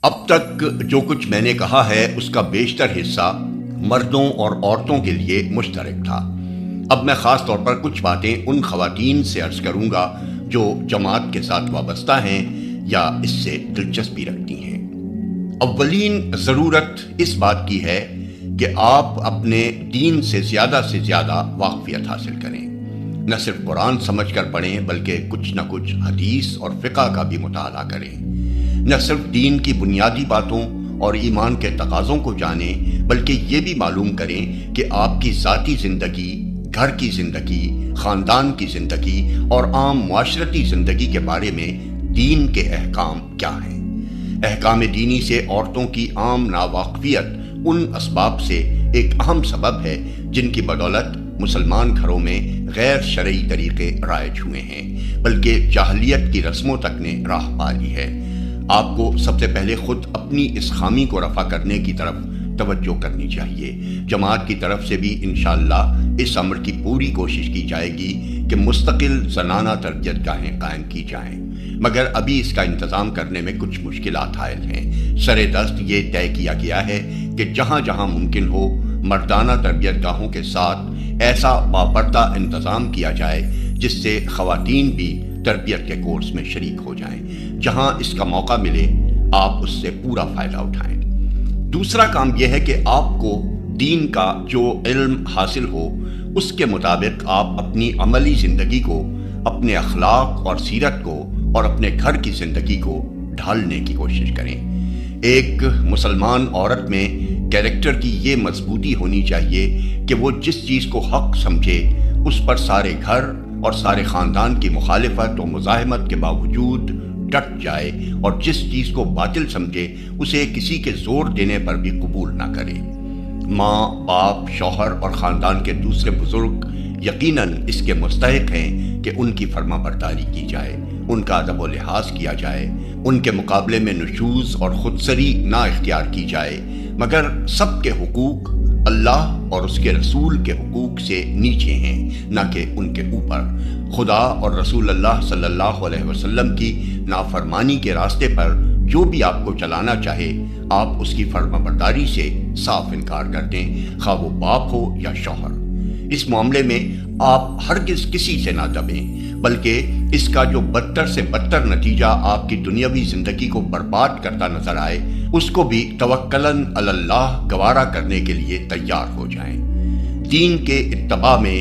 اب تک جو کچھ میں نے کہا ہے اس کا بیشتر حصہ مردوں اور عورتوں کے لیے مشترک تھا۔ اب میں خاص طور پر کچھ باتیں ان خواتین سے عرض کروں گا جو جماعت کے ساتھ وابستہ ہیں یا اس سے دلچسپی رکھتی ہیں۔ اولین ضرورت اس بات کی ہے کہ آپ اپنے دین سے زیادہ واقفیت حاصل کریں۔ نہ صرف قرآن سمجھ کر پڑھیں بلکہ کچھ نہ کچھ حدیث اور فقہ کا بھی مطالعہ کریں۔ نہ صرف دین کی بنیادی باتوں اور ایمان کے تقاضوں کو جانیں بلکہ یہ بھی معلوم کریں کہ آپ کی ذاتی زندگی، گھر کی زندگی، خاندان کی زندگی اور عام معاشرتی زندگی کے بارے میں دین کے احکام کیا ہیں۔ احکام دینی سے عورتوں کی عام ناواقفیت ان اسباب سے ایک اہم سبب ہے جن کی بدولت مسلمان گھروں میں غیر شرعی طریقے رائج ہوئے ہیں بلکہ جاہلیت کی رسموں تک نے راہ پا لی ہے۔ آپ کو سب سے پہلے خود اپنی اس خامی کو رفع کرنے کی طرف توجہ کرنی چاہیے۔ جماعت کی طرف سے بھی انشاءاللہ اس امر کی پوری کوشش کی جائے گی کہ مستقل زنانہ تربیت گاہیں قائم کی جائیں، مگر ابھی اس کا انتظام کرنے میں کچھ مشکلات حائل ہیں۔ سر دست یہ طے کیا گیا ہے کہ جہاں جہاں ممکن ہو مردانہ تربیت گاہوں کے ساتھ ایسا باپردہ انتظام کیا جائے جس سے خواتین بھی تربیت کے کورس میں شریک ہو جائیں۔ جہاں اس کا موقع ملے آپ اس سے پورا فائدہ اٹھائیں۔ دوسرا کام یہ ہے کہ آپ کو دین کا جو علم حاصل ہو اس کے مطابق آپ اپنی عملی زندگی کو، اپنے اخلاق اور سیرت کو اور اپنے گھر کی زندگی کو ڈھالنے کی کوشش کریں۔ ایک مسلمان عورت میں کیریکٹر کی یہ مضبوطی ہونی چاہیے کہ وہ جس چیز کو حق سمجھے اس پر سارے گھر اور سارے خاندان کی مخالفت و مزاحمت کے باوجود ڈٹ جائے، اور جس چیز کو باطل سمجھے اسے کسی کے زور دینے پر بھی قبول نہ کرے۔ ماں، باپ، شوہر اور خاندان کے دوسرے بزرگ یقیناً اس کے مستحق ہیں کہ ان کی فرما برداری کی جائے، ان کا ادب و لحاظ کیا جائے، ان کے مقابلے میں نشوز اور خودسری نہ اختیار کی جائے، مگر سب کے حقوق اللہ اور اس کے رسول کے حقوق سے نیچے ہیں، نہ کہ ان کے اوپر۔ خدا اور رسول اللہ صلی اللہ علیہ وسلم کی نافرمانی کے راستے پر جو بھی آپ کو چلانا چاہے آپ اس کی فرما برداری سے صاف انکار کر دیں، خواہ وہ باپ ہو یا شوہر۔ اس معاملے میں آپ ہرگز کسی سے نہ دبیں، بلکہ اس کا جو بدتر سے بدتر نتیجہ آپ کی دنیاوی زندگی کو برباد کرتا نظر آئے اس کو بھی توکلاً علی اللہ گوارا کرنے کے لیے تیار ہو جائیں۔ دین کے اتباع میں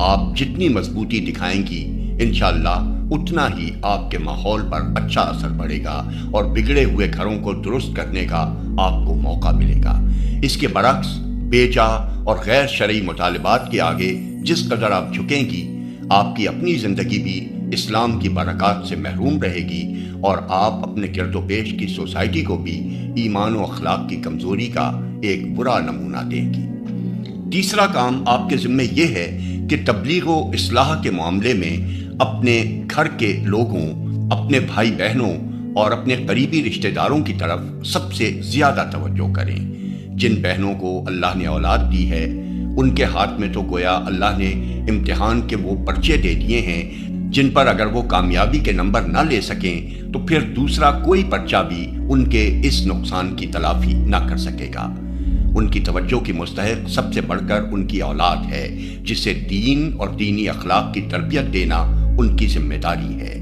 آپ جتنی مضبوطی دکھائیں گی انشاءاللہ اتنا ہی آپ کے ماحول پر اچھا اثر پڑے گا اور بگڑے ہوئے گھروں کو درست کرنے کا آپ کو موقع ملے گا۔ اس کے برعکس بے جا اور غیر شرعی مطالبات کے آگے جس قدر آپ جھکیں گی آپ کی اپنی زندگی بھی اسلام کی برکات سے محروم رہے گی اور آپ اپنے گرد و پیش کی سوسائٹی کو بھی ایمان و اخلاق کی کمزوری کا ایک برا نمونہ دے گی۔ تیسرا کام آپ کے ذمہ یہ ہے کہ تبلیغ و اصلاح کے معاملے میں اپنے گھر کے لوگوں، اپنے بھائی بہنوں اور اپنے قریبی رشتہ داروں کی طرف سب سے زیادہ توجہ کریں۔ جن بہنوں کو اللہ نے اولاد دی ہے ان کے ہاتھ میں تو گویا اللہ نے امتحان کے وہ پرچے دے دیے ہیں جن پر اگر وہ کامیابی کے نمبر نہ لے سکیں تو پھر دوسرا کوئی پرچہ بھی ان کے اس نقصان کی تلافی نہ کر سکے گا۔ ان کی توجہ کی مستحق سب سے بڑھ کر ان کی اولاد ہے جسے دین اور دینی اخلاق کی تربیت دینا ان کی ذمہ داری ہے۔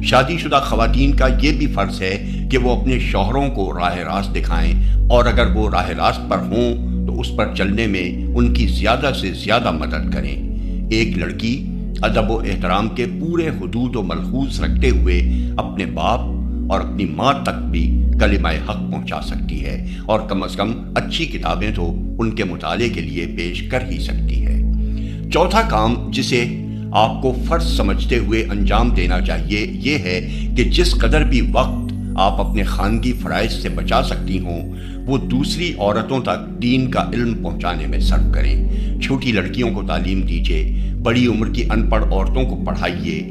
شادی شدہ خواتین کا یہ بھی فرض ہے کہ وہ اپنے شوہروں کو راہ راست دکھائیں اور اگر وہ راہ راست پر ہوں تو اس پر چلنے میں ان کی زیادہ سے زیادہ مدد کریں۔ ایک لڑکی ادب و احترام کے پورے حدود و ملحوظ رکھتے ہوئے اپنے باپ اور اپنی ماں تک بھی کلمہ حق پہنچا سکتی ہے اور کم از کم اچھی کتابیں تو ان کے مطالعے کے لیے پیش کر ہی سکتی ہے۔ چوتھا کام جسے آپ کو فرض سمجھتے ہوئے انجام دینا چاہیے یہ ہے کہ جس قدر بھی وقت آپ اپنے خانگی فرائض سے بچا سکتی ہوں وہ دوسری عورتوں تک دین کا علم پہنچانے میں صرف کریں۔ چھوٹی لڑکیوں کو تعلیم دیجیے، بڑی عمر کی ان پڑھ عورتوں کو پڑھائیے،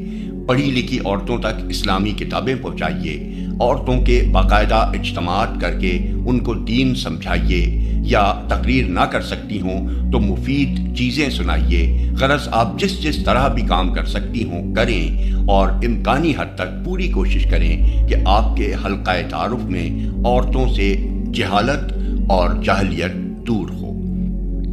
پڑھی لکھی عورتوں تک اسلامی کتابیں پہنچائیے عورتوں کے باقاعدہ اجتماعات کر کے ان کو دین سمجھائیے، یا تقریر نہ کر سکتی ہوں تو مفید چیزیں سنائیے۔ غرض آپ جس طرح بھی کام کر سکتی ہوں کریں، اور امکانی حد تک پوری کوشش کریں کہ آپ کے حلقہ تعارف میں عورتوں سے جہالت اور جاہلیت دور ہو۔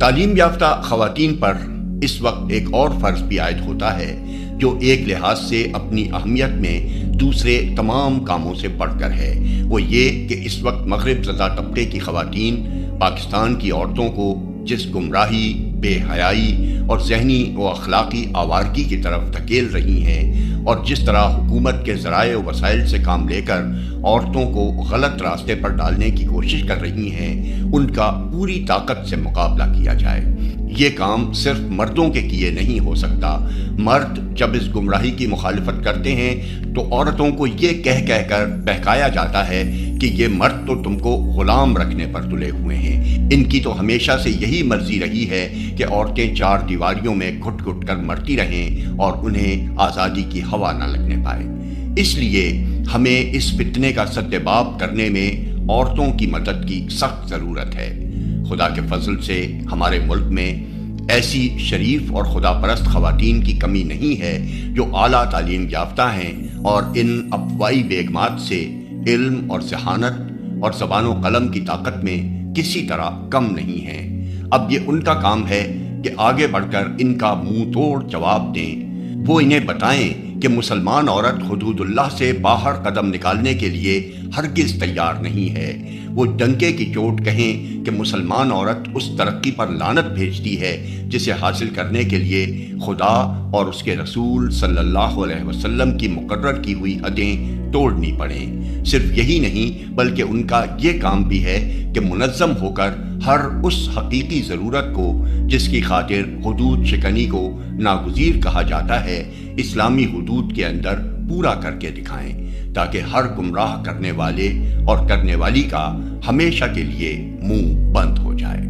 تعلیم یافتہ خواتین پر اس وقت ایک اور فرض بھی عائد ہوتا ہے جو ایک لحاظ سے اپنی اہمیت میں دوسرے تمام کاموں سے بڑھ کر ہے۔ وہ یہ کہ اس وقت مغرب زدہ طبقے کی خواتین پاکستان کی عورتوں کو جس گمراہی، بے حیائی اور ذہنی و اخلاقی آوارگی کی طرف دھکیل رہی ہیں، اور جس طرح حکومت کے ذرائع و وسائل سے کام لے کر عورتوں کو غلط راستے پر ڈالنے کی کوشش کر رہی ہیں، ان کا پوری طاقت سے مقابلہ کیا جائے۔ یہ کام صرف مردوں کے کیے نہیں ہو سکتا۔ مرد جب اس گمراہی کی مخالفت کرتے ہیں تو عورتوں کو یہ کہہ کر بہکایا جاتا ہے کہ یہ مرد تو تم کو غلام رکھنے پر تلے ہوئے ہیں، ان کی تو ہمیشہ سے یہی مرضی رہی ہے کہ عورتیں چار دیواریوں میں گھٹ گھٹ کر مرتی رہیں اور انہیں آزادی کی ہوا نہ لگنے پائے۔ اس لیے ہمیں اس فتنے کا سدباب کرنے میں عورتوں کی مدد کی سخت ضرورت ہے۔ خدا کے فضل سے ہمارے ملک میں ایسی شریف اور خدا پرست خواتین کی کمی نہیں ہے جو اعلیٰ تعلیم یافتہ ہیں اور ان افواہی بیگمات سے علم اور ذہانت اور زبان و قلم کی طاقت میں کسی طرح کم نہیں ہیں۔ اب یہ ان کا کام ہے کہ آگے بڑھ کر ان کا منہ توڑ جواب دیں۔ وہ انہیں بتائیں کہ مسلمان عورت حدود اللہ سے باہر قدم نکالنے کے لیے ہرگز تیار نہیں ہے۔ وہ ڈنکے کی چوٹ کہیں کہ مسلمان عورت اس ترقی پر لعنت بھیجتی ہے جسے حاصل کرنے کے لیے خدا اور اس کے رسول صلی اللہ علیہ وسلم کی مقرر کی ہوئی حدیں توڑنی پڑیں۔ صرف یہی نہیں بلکہ ان کا یہ کام بھی ہے کہ منظم ہو کر ہر اس حقیقی ضرورت کو جس کی خاطر حدود شکنی کو ناگزیر کہا جاتا ہے، اسلامی حدود کے اندر پورا کر کے دکھائیں، تاکہ ہر گمراہ کرنے والے اور کرنے والی کا ہمیشہ کے لیے منہ بند ہو جائے۔